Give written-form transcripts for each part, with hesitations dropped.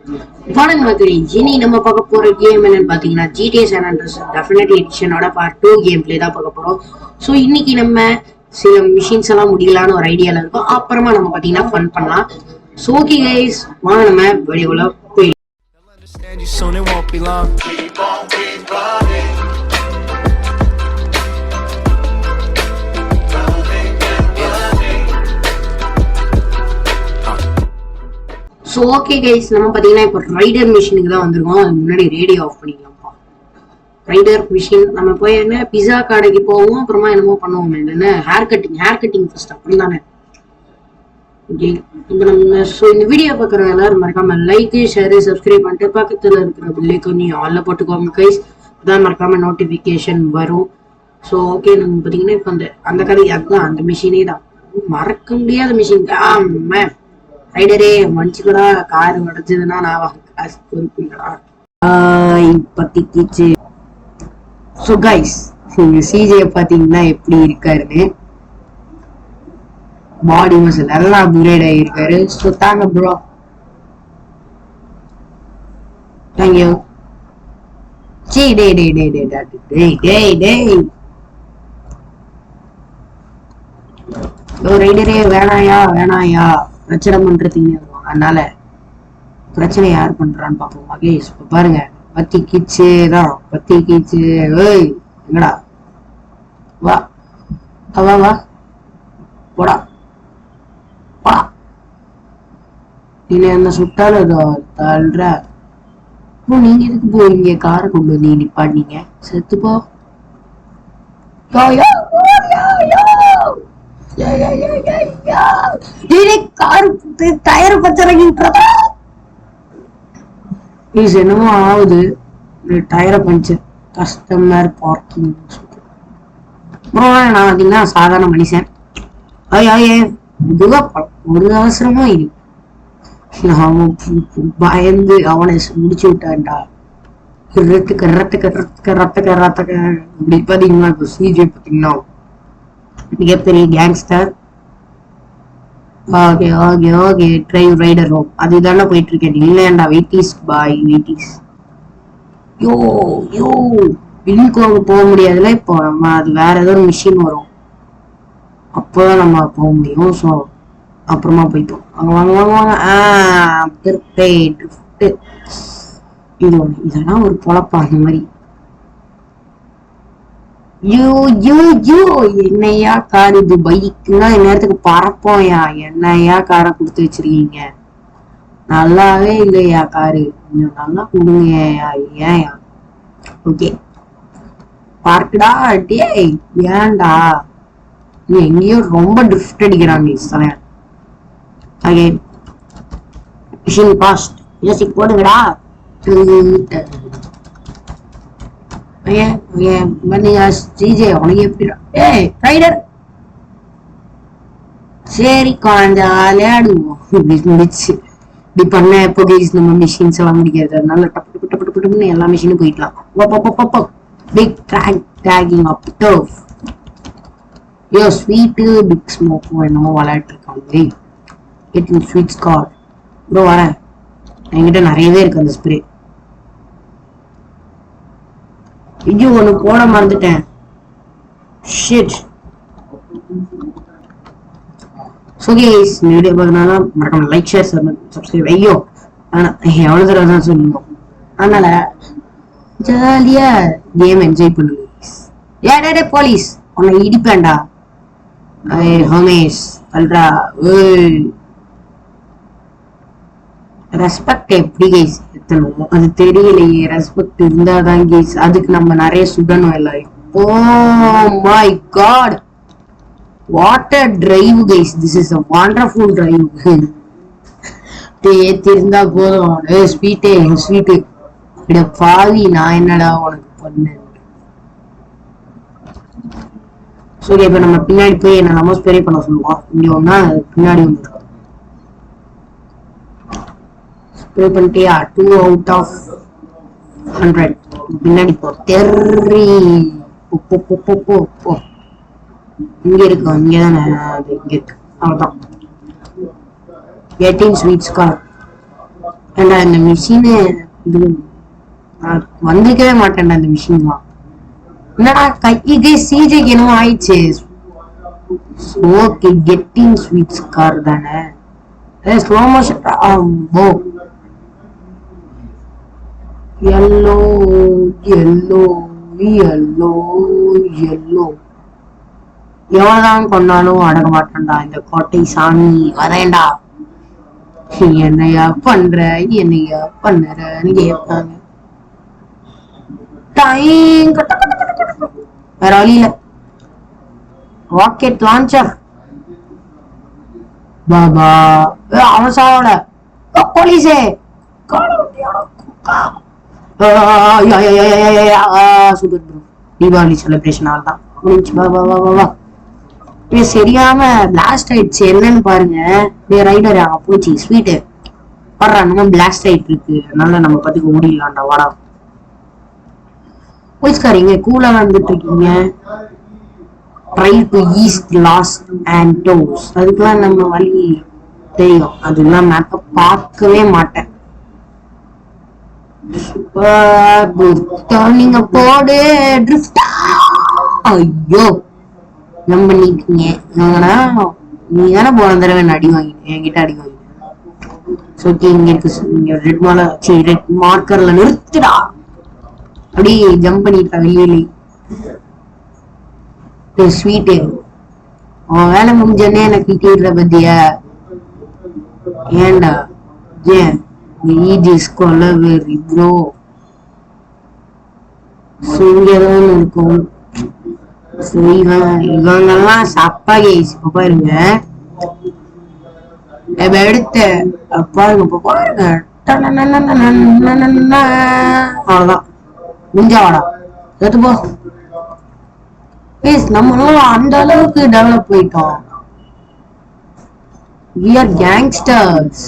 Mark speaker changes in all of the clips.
Speaker 1: வணக்கம் மக்களே, இனி நம்ம பார்க்க போற கேம் என்னன்னு பாத்தீங்கன்னா GTA San Andreas டெஃபினட் எடிஷனோட பார்ட் 2 கேம் பிளே தான் பார்க்க போறோம். ஸோ இன்னைக்கு நம்ம சில மிஷின்ஸ் எல்லாம் முடியலான்னு ஒரு ஐடியால இருக்கோம். அப்புறமா நம்ம பாத்தீங்கன்னா ஃபன் பண்ணலாம். ஸோ ஓகே கைஸ், வாங்க நம்ம வீடியோல போய் ஸோ ஓகே கைஸ், நம்ம பார்த்தீங்கன்னா இப்போ ரைடர் மிஷினுக்கு தான் வந்திருக்கோம். அதுக்கு முன்னாடி ரேடியோ ஆஃப் பண்ணிக்கலாம்ப்பா. ரைடர் மிஷின் நம்ம போய் என்ன பிஸா கடைக்கு போவோம், அப்புறமா என்னமோ பண்ணுவோம். என்ன ஹேர் கட்டிங் ஃபர்ஸ்ட் அப்படி தானே. ஓகே, இப்போ நம்ம ஸோ இந்த வீடியோ பார்க்குற எல்லாரும் மறக்காம லைக் ஷேர் சப்ஸ்கிரைப் பண்ணிட்டு பக்கத்தில் இருக்கிற பில்லைக்கொன்னு ஆல்ல போட்டுக்கோங்க கைஸ். அதான் மறக்காம நோட்டிஃபிகேஷன் வரும். ஸோ ஓகே, நம்ம பார்த்தீங்கன்னா இப்போ அந்த கதை அதுதான், அந்த மிஷினே தான், மறக்க முடியாத மிஷின். ரைடரே மன்னிச்சுக்கடா, கார் உடைச்சதுன்னா நான் காசு பொறுப்புங்களா பத்திக்கிச்சு. ஸோ கைஸ், சிஜே பாத்தீங்கன்னா எப்படி இருக்காருன்னு, பாடி மசில் எல்லாம் அப்கிரேட் ஆகிருக்காரு. ஸோ தாங்க ப்ரோ, தேங்க்யூ. ரைடரே வேணாயா பிரச்சனை பண்றதுங்க. அதனால பிரச்சனை யார் பண்றான்னு பாப்போம். மகேஷ் பாருங்க, பத்தி கீச்சு தான், பத்தி கீச்சு. ஏய் எங்கடா, வா வா வா போடா வா. நீ என்ன சுட்டாலும் தள்ளுற. நீங்க எதுக்கு போறீங்க? காரை கொண்டு வந்து நிப்பாட்டீங்க, செத்து போ. என்னமோ ஆகுது, டயரை பஞ்சர், கஸ்டமர் பார்க்கிங். நான் சாதாரண மனுஷன், ஒரு அவசரமும் இல்லை. அவன் பயந்து அவனை முடிச்சு விட்டான்டா. அப்படி பாத்தீங்கன்னா இப்போ சிஜே பாத்தீங்கன்னா மிகப்பெரிய gangster. Okay okay okay, drive rider home அதுதானே போயிட்டு இருக்கேன். இல்லையாண்டா, வெயிட்டிஸ் பாய் வெயிட்டிஸ். யோ யோ வில்லுக்கு அங்கே போக முடியாதுல. இப்போ நம்ம அது வேற ஏதோ ஒரு மிஷின் வரும், அப்போதான் நம்ம போக முடியும். ஸோ அப்புறமா போயிட்டோம். அங்கே வாங்க வாங்க வாங்க. இது ஒன்று, இதெல்லாம் ஒரு பொழப்பா அந்த மாதிரி. என்னையா கார் இது? பைக்குன்னா நேரத்துக்கு பறப்போயா. என்னையா காரை கொடுத்து வச்சிருக்கீங்க? நல்லாவே இல்லையா காரு? கொஞ்சம் நல்லா கொடுங்க. ஏன்யா? ஓகே பார்க்குடா. டே ஏன்டா நீ எங்கேயோ ரொம்ப ட்ரிஃப்ட் அடிக்கிறாங்க தலையா. Okay, machine past. மியூசிக் போடுங்கடா. சரி கொஞ்சம் விளையாடுவோம். முடிச்சு இப்படி பண்ண எப்போ கைஸ் நம்ம மிஷின்ஸ் எல்லாம் முடிக்கிறது. அதனால டப்பு டப்பு டப்பு டப்புன்னு எல்லா மிஷினும் போயிடலாம். பிக் ட்ராகிங் அப் டஃப். யோ ஸ்வீட்டு பிக் ஸ்மோக்கும் என்னமோ விளையாட்டு இருக்காங்க. Getting sweet Scott bro. வரேன், என்கிட்ட நிறையவே இருக்கு அந்த ஸ்ப்ரே. இது ஒண்ணு போட மறந்துட்டேன். ஷிட். சோ கைஸ், இந்த வீடியோ பார்க்கறதுனால மறக்காம லைக் ஷேர் சப்ஸ்கிரைப். ஐயோ எவ்வளவு தடவை தான் சொல்லுங்க. அதனால ஜாலியா கேம் என்ஜாய் பண்ணுங்க. ஏடே போலீஸ் உன்னை இடிப்பேன்டா. ஹோமேஷ் அல்ரா. ரெஸ்பெக்ட் எப்படி கைஸ் எத்தணும் அது தெரியலையே. ரெஸ்பெக்ட் இருந்தாதான் கைஸ், அதுக்கு நம்ம நிறைய சுடணும் எல்லாரும். Oh my god, what a drive guys. This is a wonderful drive. ஏத்திருந்தா போதும். ஸ்வீட்டே ஸ்வீட்டு இட பாவி, நான் என்னடா உனக்கு பண்ணேன். சரி, இப்ப நம்ம பின்னாடி போய் என்ன நம்ம ஸ்ப்ரே பண்ண சொல்லுவோம். இங்க ஒன்னா பின்னாடி வந்து ஸ்ப்ரே பண்ணிட்டியா? 2 out of 100. பின்னாடி போ தெரி. போ இங்க இருக்கு, இங்கதானே அது. இங்க இருக்கு, அவ்வளவுதான். 18 ஸ்வீட் ஸ்கார். ஏண்டா இந்த மிஷினு இது வந்திருக்கவே மாட்டேன்டா இந்த மிஷின்லாம். என்னடா கைக்கு சிஜேக்கு என்னமோ ஆயிடுச்சு. ஓகே கெட்டிங் ஸ்வீட்ஸ் கார் தானே. ஸ்லோ மோஷன் போ. Yellow yellow yellow yellow. எவ்வளவுதான் கொண்டாலும் அடங்க மாட்டேன்டா இந்த கோட்டை சாமி. வரேன்டா. என்னையா பண்ற என்னையா பண்ணுறன்னு கேட்பாங்க. வேற வழியில ராக்கெட் லான்ச்சர் பாபா. அவன் சாவோட போலீஸே சூப்பர் ப்ரோ. தீபாவளி செலிப்ரேஷன் ஆள் தான் முடிஞ்சு. வா வா வா வா. சரியாம பிளாஸ்ட் ஆயிடுச்சு. என்னன்னு பாருங்க. ரைடர் போச்சு ஸ்வீட்டு வர்றா. நம்ம பிளாஸ்ட் ஆயிட்டு இருக்கு. அதனால நம்ம பத்துக்கு ஓடிடலாம்டா. வாடா போலீஸ்காரிங்க கூலா வந்துட்டு இருக்கீங்க. ட்ரை டு ஈஸ்ட் லாஸ் ஆண்டோஸ். அதுக்கெல்லாம் நம்ம வழி தெரியும். அதெல்லாம் மேப்ப பார்க்கவே மாட்டேன். நீங்க போடு ட்ரிஃப்ட். ஐயோ நம்ம நீங்க நீ தானே போன தடவை அடி வாங்கிட்டேன். என்கிட்ட அடி வாங்கிட்டேன். இங்க இருக்கு ரெட் மால ரெட் மார்க்கர்ல நிறுத்துடா. அப்படி ஜம்ப் பண்ணிட்டா வெளியே. ஸ்வீட்டு அவன் வேலை முடிஞ்சோடனே எனக்கு கேட்கிற பத்தியா. ஏன்டா ஏன் ப்ரோ இங்கதான் இருக்கும். இவங்கெல்லாம் சப்பா கேஸ். இப்ப பாருங்க எடுத்த பாருங்க. இப்ப பாருங்க அவ்வளவுதான் முடிஞ்சாவாடா எடுத்து போ. நம்மளும் அந்த அளவுக்கு டெவலப் போயிட்டோம். We are gangsters.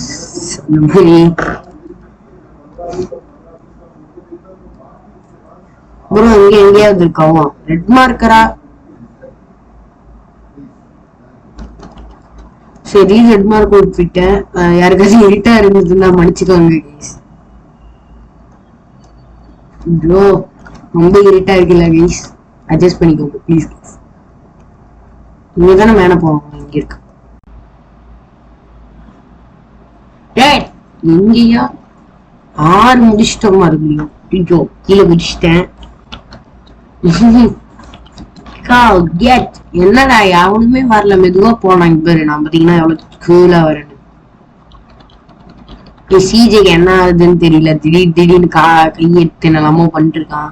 Speaker 1: ப்ரோ இங்க எங்கேயாவது இருக்காவும் ரெட் மார்க்கரா. சரி ரெட் மார்க் விட்டுட்டேன். யாருக்காச்சும் இருட்டா இருந்ததுன்னா மன்னிச்சுக்கோங்க கைஸ். ப்ரோ ரொம்ப இருட்டா இருக்குல்ல கைஸ். அட்ஜஸ்ட் பண்ணிக்கோங்க ப்ளீஸ். இங்க தானே மேல போவாங்க. இங்க இருக்கு. எங்கயா 6 முடிச்சிட்டோமா இருக்கு. ஐயோ கீழே குடிச்சிட்டேன். என்னடா யாருமே வரல. மெதுவா போனாங்க பாரு. நான் பாத்தீங்கன்னா எவ்வளவு கூலா வரேன்னு. சிஜேக்கு என்ன ஆகுதுன்னு தெரியல. திடீர்னு கையெடுத்து என்னெல்லாமோ பண்ணிட்டு இருக்கான்.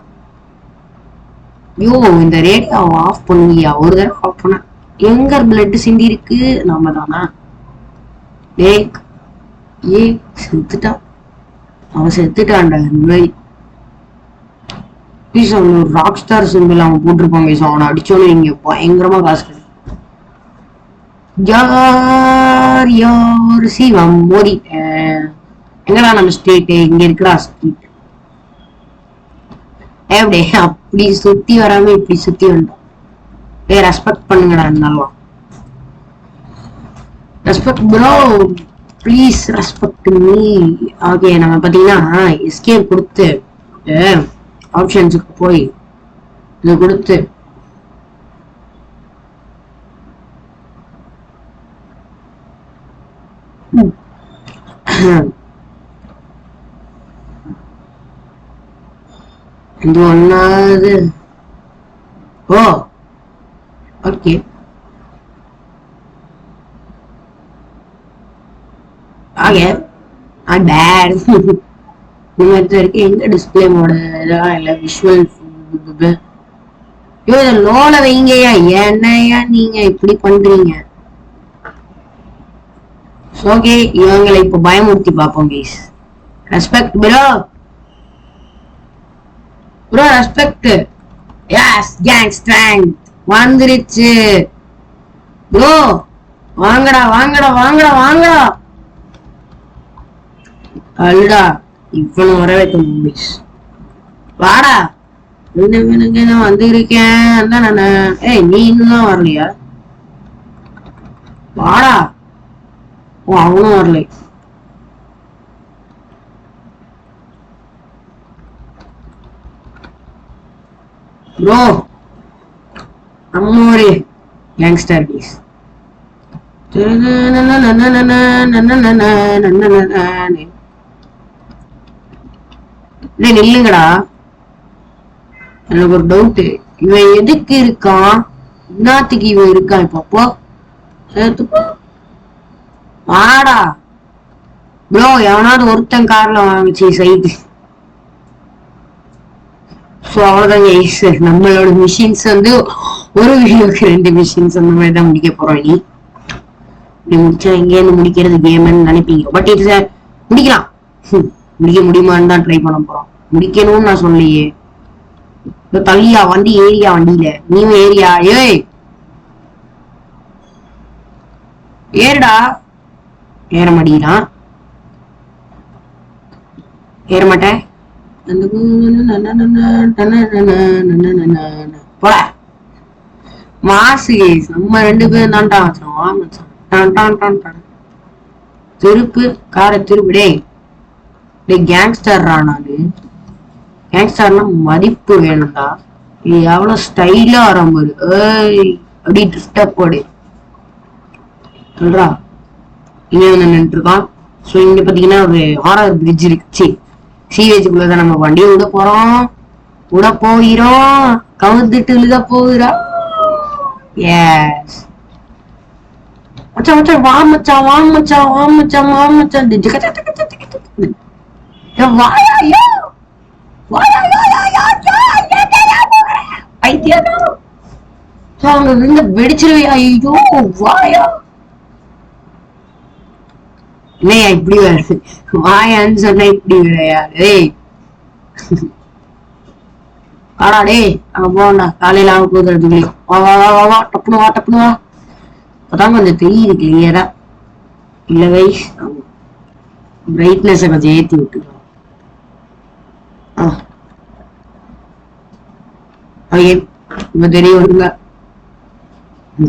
Speaker 1: ஐயோ இந்த ரேடியோ ஆஃப் பண்ணுவியா. ஒரு தடவை ஆஃப் பண்ண எங்க பிளட் சிந்தி இருக்கு. நாம தானா செத்துட்டான். அவன் செத்துட்டான்டா. ராக் ஸ்டார் சிம்பிள் அவன் போட்டிருப்பாங்க. அவனை அடிச்சோன்னு இங்க பயங்கரமா காசு கிடைக்கும். சிவம் ஓடிட்டேன். எங்கடா நம்ம ஸ்டேட். இங்க இருக்கடா ஸ்ட்ரீட். எப்படி அப்படி சுத்தி வராம இப்படி சுத்தி வந்தோம். ரெஸ்பெக்ட் பண்ணுங்கடா. இருந்தாலும் respect bro please respect me. Okay நம்ம பாத்தீங்கன்னா எஸ்கேப் கொடுத்து ஆப்ஷன்ஸுக்கு போய் இதை கொடுத்து இது ஒன்னாவது. ஓ ஓகே எங்க டிஸ்பிளே மோட இதெல்லாம் இல்ல. விஷுவல் லோல வைங்கயா. என்னையா நீங்க இப்படி பண்றீங்க. ஓகே இவங்களை இப்ப பயமுறுத்தி பார்ப்போம் guys. Respect bro. Bro respect. Yes gang strength வந்துருச்சு ப்ரோ. வாங்கடா வாங்கடா வாங்கடா வாங்கடா. அல்டா இவ்வளவு வர வைக்க மூவிஸ். வாடா நான் வந்து இருக்கேன். நீ இன்னும் வரலையா. வாடா. அவனும் வரல. ப்ரோ நம்ம ஒரு கேங்ஸ்டர் பீஸ். நில்லுங்கடா. எனக்கு ஒரு டவுட், இவன் எதுக்கு இருக்கான்? இன்னத்துக்கு இவன் இருக்கான்? இப்போ வாடா ப்ரோ. எவனாவது ஒருத்தன் கார்ல வாங்கிச்சு சைடு. ஸோ அவ்வளவுதாங்க நம்மளோட மிஷின்ஸ் வந்து ஒரு வீடியோக்கு 2 மிஷின்ஸ் அந்த மாதிரி தான் முடிக்க போறோம். நீ முடிச்சா எங்கேருந்து முடிக்கிறது கேம்னு நினைப்பீங்க. பட் இது முடிக்கலாம். முடிக்க முடியுமான்னு தான் ட்ரை பண்ண போறோம். முடிக்கணும்னு நான் சொல்லலையே. தள்ளியா வண்டி ஏரியா, வண்டியில நீயும் ஏரியா. ஏய் ஏறுடா. ஏற மாட்டீங்களா? ஏற மாட்டேன். போட மாசு நம்ம 2 பேரும் தான்டா வச்சோம். திருப்பு காரை திருப்பிடே. கேங்ஸ்டர்ரா நானு. கேங்ஸ்டர்னா மதிப்பு வேணும்டா. இது எவ்வளவு ஸ்டைலா ஆரம்பது. ஏய் அப்படி ட்ரிஃப்டா போடு சொல்றா. இங்க வந்து நின்று இருக்கான். ஸோ இங்க பாத்தீங்கன்னா ஒரு ஹாரர் பிரிட்ஜ் இருக்கு. சீவேஜுக்குள்ளதான் நம்ம வண்டியை விட போறோம். விட போகிறோம். கவுந்துட்டு இழுத போகிறா. எஸ் மச்சான் மச்சான் வா மச்சான் வா மச்சான் வா மச்சான் வா மச்சான். வாயா அங்க இருந்து வெடிச்சிருவியா? ஐயோ வாயா. இல்லையா இப்படி வருது? வாயான்னு சொன்னா இப்படி விளையா? ஏய் ஆடா டே அங்க போண்டா. காலையில ஆக போகுது. வா வா வா வா வா டப்புனு வா டப்புனு வா. அப்பதான் கொஞ்சம் தெரியுது கிளியரா. இல்ல கைஸ் பிரைட்னஸ் கொஞ்சம் ஏத்தி விட்டுக்கலாம். இப்ப தெரியும்.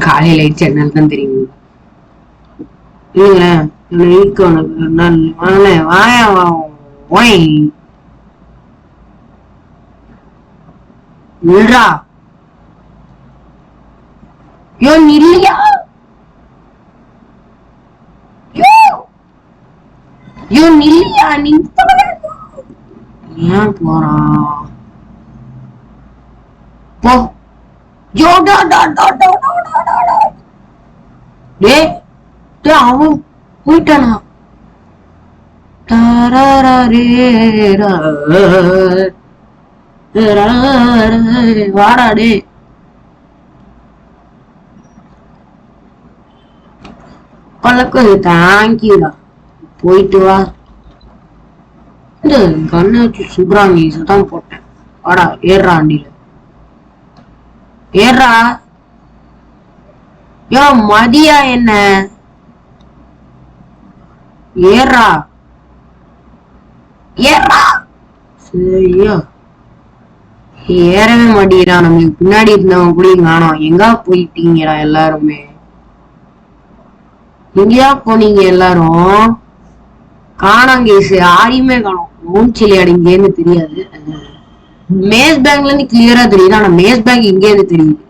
Speaker 1: காலையில லைட் என்னால தான் தெரியும். இல்லைங்களேன் வாயா ஓய் நில்றா. யோ நில்லையா? யோ நில்லையா? ஏன் போறான்? போ. யோ டா டா டா டா டா. டேய் அவன் போயிட்டானா? வாடா டே. பழக்கம் தேங்க்யூடா. போயிட்டு வா. இந்த கண்ணை வச்சு சுப்ராமி தான் போட்டேன். வாடா ஏறா வண்டியில ஏறா. யோ மதியா என்ன ஏறா ஏறா. சரியா ஏறவே மாட்டீரா. நம்மளுக்கு பின்னாடி இருந்தவங்க கூட காணோம். எங்க போயிட்டீங்கடா எல்லாருமே? எங்கயா போனீங்க எல்லாரும்? காணாங்கேசு யாரையுமே காணோம். மூச்சிலி அடிங்கேன்னு தெரியாது. மேஸ் பேங்க்ல இருந்து கிளியரா தெரியுது. ஆனா மேஸ் பேங்க் இங்கே இருந்து தெரியுது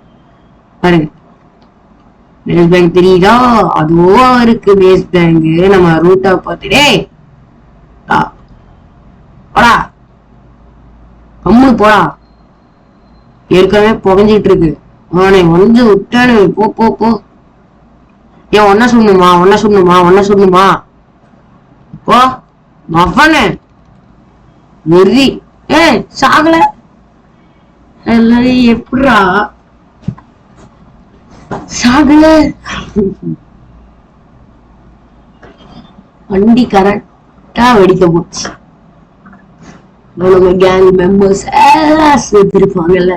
Speaker 1: பாருங்க. மேஸ் பேங்க் தெரியுதா? அதுவோ இருக்கு மேஸ் பேங்க். நம்ம ரூட்டா பார்த்துடே போடா கம்முனு போடா. ஏற்கனவே புகஞ்சிட்டு இருக்கு. அவனை வந்து விட்டானு போ போ போ. ஏன் ஒன்ன சொல்லணுமா? போ மகனே வெறி. சாகல எல்லாரும் எப்படா சாகல? வண்டி கரெக்டா வெடிக்க போச்சு. கேங் மெம்பர்ஸ் எல்லாம் சேர்த்திருப்பாங்கல்ல.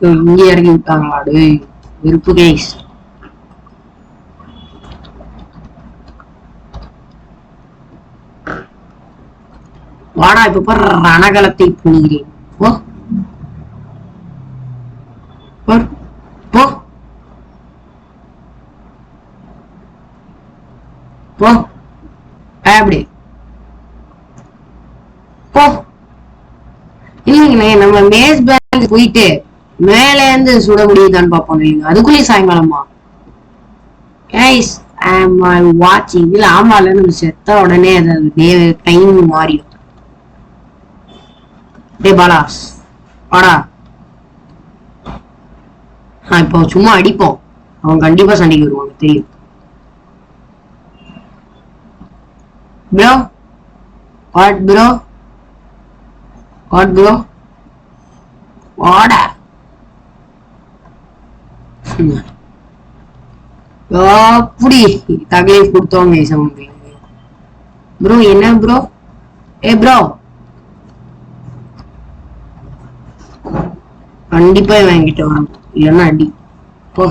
Speaker 1: இங்க இறங்கி விட்டாங்களாடு. விருப்பு கேஸ். வாடா இப்ப ரணகலத்தை புனிகிறேன். போ போ போ அப்படி போ. இல்லைங்களே நம்ம மேஸ் பேங்க் போயிட்டு மேல இருந்து சுட முடியுதான்னு பாப்போம் நீங்க. அதுக்குள்ளேயும் சாயங்காலமா கைஸ் ஐம் வாட்சிங். இல்ல ஆமால நம்ம செத்த உடனே அது டைம் மாறிடும். டே பாலாஸ் வாடா. இப்போ சும்மா அடிப்போம், அவன் கண்டிப்பா சண்டைக்கு வருவாங்க தெரியும். Bro what bro what bro வாடா. அப்படி தகவல் கொடுத்தவங்க ப்ரோ. என்ன ப்ரோ? ஏ ப்ரோ கண்டிப்பா வாங்கிட்டு வரணும், இல்லைன்னா அடி போ.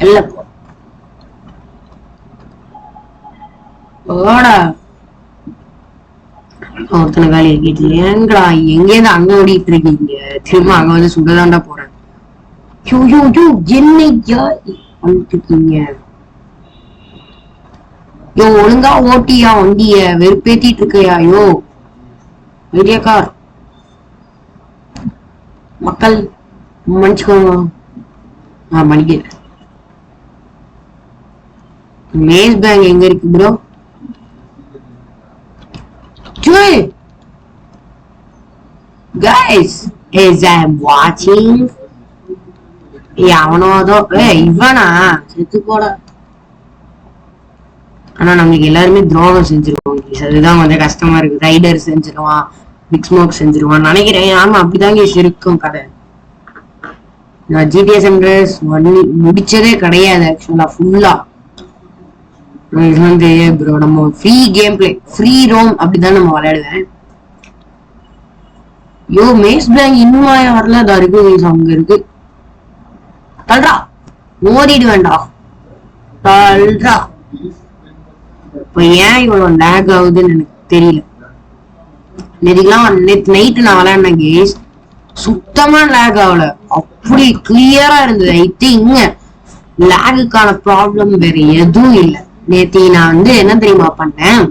Speaker 1: இல்ல போடா. ஒருத்தனை வேலையை கேட்டு ஏங்கடா எங்கேருந்து அங்க ஓடிட்டு இருக்கீங்க? திரும்ப அங்க வந்து சுடதாண்டா போறேன். என்னையா வந்துருக்கீங்க? யோ ஒழுங்கா ஓட்டியா வண்டிய, வெறுப்பேத்திட்டு இருக்கையா? யோ ஐடியா கார் மக்கள் மன்னிச்சுக்கோங்க. மன்னிக்கிறேன். மேஸ் பேங்க் எங்க இருக்கு bro? Guys, as I'm watching, அவனோதோ இவனா செத்து போட. ஆனா நம்மளுக்கு எல்லாருமே துரோகம் செஞ்சிருவோம், அதுதான் கொஞ்சம் கஷ்டமா இருக்கு. ரைடர் செஞ்சிருவான், பிக் ஸ்மோக் செஞ்சிருவான் நினைக்கிறேன். ஆமா அப்படிதாங்க இருக்கும் கதை. நான் ஜிடிஎஸ் முடிச்சதே கிடையாது ஆக்சுவலா ஃபுல்லா. ப்ரோ நம்ம free game play, free roam அப்படிதான் நம்ம விளையாடுவேன். யோ மேஸ் பிளாங்க் இன்னும் வரல. அதா இருக்கு அங்க இருக்கு. தல்றா மோதிடு வேண்டாம் தல்றா. இப்ப ஏன் இவ்வளவு லேக் ஆகுதுன்னு எனக்கு தெரியல. நேத்து நைட்டு நான் விளையாடின கேஸ் சுத்தமா லேக் ஆகல, அப்படி கிளியரா இருந்தது. ஐ திங்க் லேகுக்கான ப்ராப்ளம் வேற எதுவும் இல்லை. நேத்தி நான் வந்து என்ன தெரியுமா பண்ணேன்,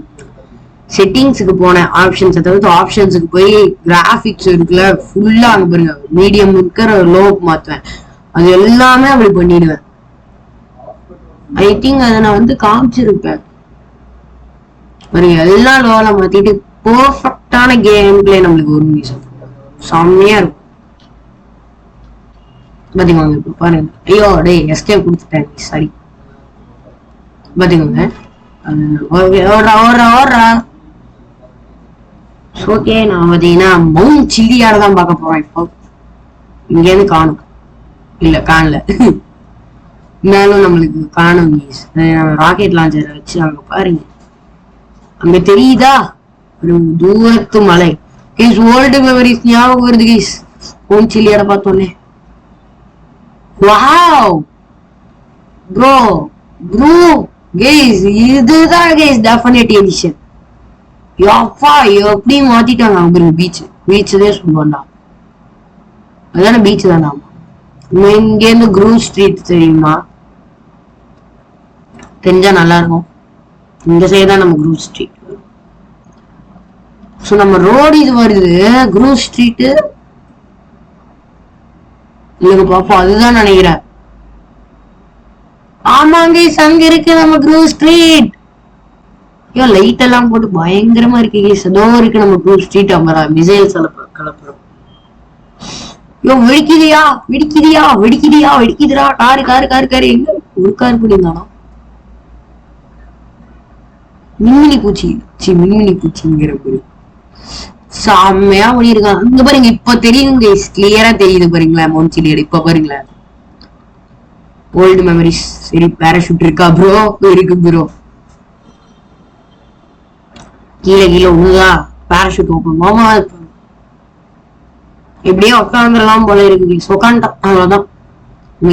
Speaker 1: செட்டிங்ஸுக்கு போனேன். ஆப்ஷன்ஸ், அதாவது ஆப்ஷன்ஸுக்கு போய் கிராபிக்ஸ் இருக்குல்ல ஃபுல்லா அங்க பாருங்க மீடியம் இருக்கிற லோக்கு மாத்துவேன். அது எல்லாமே அப்படி பண்ணிடுவேன். ஐ திங்க் அதை நான் வந்து காமிச்சிருப்பேன் பாருங்க. எல்லாம் லோல மாத்திட்டு பெர்ஃபெக்டான கேம் பிளே நம்மளுக்கு ஒரு செம்மையா இருக்கும் பாத்தீங்க. இப்ப பாருங்க. ஐயோ டே எஸ்கேப் கொடுத்துட்டேன், சாரி. பாத்தீங்க ஓகே. நான் பாத்தீங்கன்னா மவுண்ட் சில்லியாட தான் பார்க்க போறேன். இப்போ இங்க இருந்து காணும், இல்ல காணல. இருந்தாலும் நம்மளுக்கு காணும். ராக்கெட் லான்ச்சரை வச்சு அங்க பாருங்க, அங்க தெரியுதா ஒரு தூரத்து மலை. கேஸ் ஓல்டு மெமரிஸ் ஞாபகம் வருது கேஸ் மவுண்ட் சில்லியாட பார்த்தோன்னே. வாவ் ப்ரோ ப்ரோ கேஸ் இதுதான் கேஸ் டெஃபினட் எடிஷன். யப்பா எப்படி மாத்திட்டாங்க அவங்க. பீச் தான் சொல்லுவாண்டா, அதான பீச் தானா? இங்க இருந்து க்ரூவ் ஸ்ட்ரீட் தெரியுமா? தெரிஞ்சா நல்லா இருக்கும். இந்த சைடு தான் நம்ம க்ரூவ் ஸ்ட்ரீட். சோ நம்ம ரோடு இது வருது க்ரூவ் ஸ்ட்ரீட் இல்லங்க பாப்போம், அதுதான் நினைக்கிறேன். ஆமாங்க அங்க இருக்கு நம்ம க்ரூவ் ஸ்ட்ரீட். லைட் எல்லாம் போட்டு பயங்கரமா இருக்கு. ஏதோ இருக்கு நம்ம க்ரூவ் ஸ்ட்ரீட். அமரா மிசைல்ஸ் கலப்புறோம். வெடிக்குதியா வெடிக்குதியா வெடிக்குதியா வெடிக்குதுடா. காரு காரு காரு காரு எங்க ஒரு கார் பிடிந்தானா? மின்மினி பூச்சி மின்மினி பூச்சிங்கிற பேரு செம்மையா பண்ணிருக்கான். இங்க பாருங்க, இப்ப தெரியும் கிளியரா தெரியுது பாருங்களேன் மவுண்ட் சில்லியட். இப்ப பாருங்களேன் ஓல்டு மெமரிஸ். சரி பேராஷூட் இருக்கா ப்ரோ? இருக்கு ப்ரோ. கீழே கீழே உழுதா பேராஷூட் ஓப்பன் மாமா. எப்படியோ உட்காந்துடலாம் போல இருக்கு. உட்காந்துட்டோம் அவ்வளவுதான்.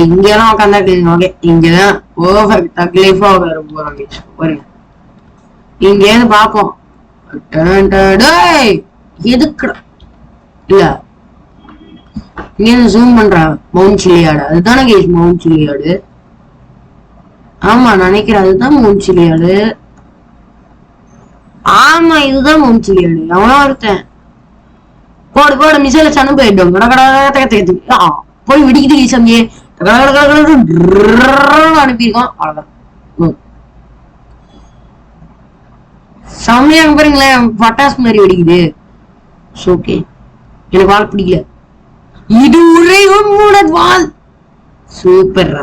Speaker 1: இங்க எல்லாம் உட்காந்தா ஓகே. இங்கதான் பெர்ஃபெக்ட்டா லைஃபா வர போறாங்க பாருங்க. இங்க இருந்து பாப்போம். எதுக்குடா இல்ல இங்க இருந்து ஜூம் பண்றேன். மவுண்ட் சில்லியாடு அதுதானே கேஸ் மவுண்ட் சில்லியாடு. ஆமா நினைக்கிறேன் அதுதான் மவுண்ட் சில்லியாடு. ஆமா இதுதான் மவுண்ட் சில்லியாடு. எவனோ ஒருத்தன் போடு போடு மிசைல சனு போயிடும். போய் வெடிக்கிட்டு கைஸ் அங்கே அனுப்பியிருக்கோம். அவ்வளவுதான். செம்மையா பாருங்களேன், பட்டாசு மாதிரி வெடிக்குது. ஓகே, எனக்கு வால் பிடிக்கல. இது ஒரே வால். சூப்பர்.